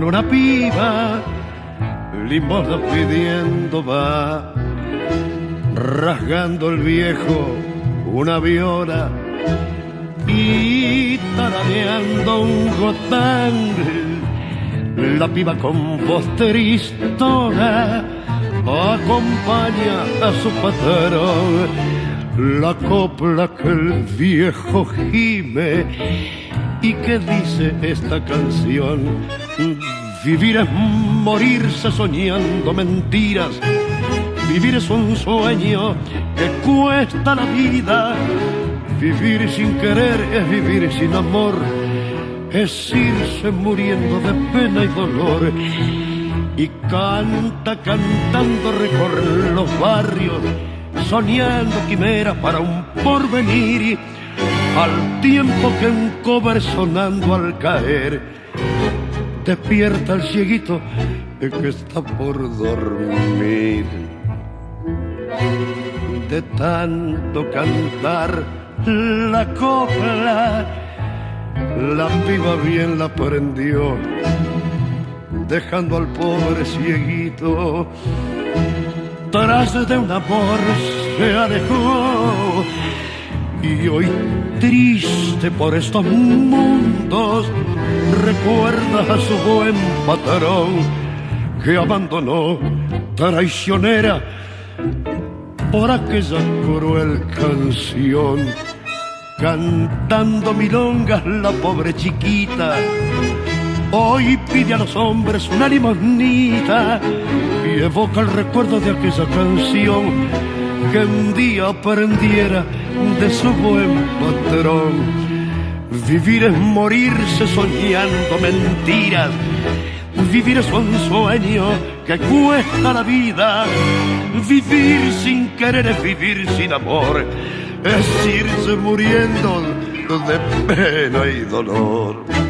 una piba, limosna pidiendo va, rasgando el viejo una viola y tarareando un gotán. La piba con voz tristona acompaña a su patrón. La copla que el viejo gime. ¿Y qué dice esta canción? Vivir es morirse soñando mentiras. Vivir es un sueño que cuesta la vida. Vivir sin querer es vivir sin amor. Es irse muriendo de pena y dolor. Y canta, cantando recorre los barrios, soñando quimeras para un porvenir. Al tiempo que un cover sonando al caer, despierta el cieguito que está por dormir. De tanto cantar la copla, la piba bien la prendió, dejando al pobre cieguito tras de un amor se alejó. Y hoy triste por estos mundos recuerda a su buen patrón que abandonó traicionera por aquella cruel canción. Cantando milongas la pobre chiquita hoy pide a los hombres una limosnita y evoca el recuerdo de aquella canción que un día aprendiera de su buen patrón. Vivir es morirse soñando mentiras. Vivir es un sueño que cuesta la vida. Vivir sin querer es vivir sin amor. Es irse muriendo de pena y dolor.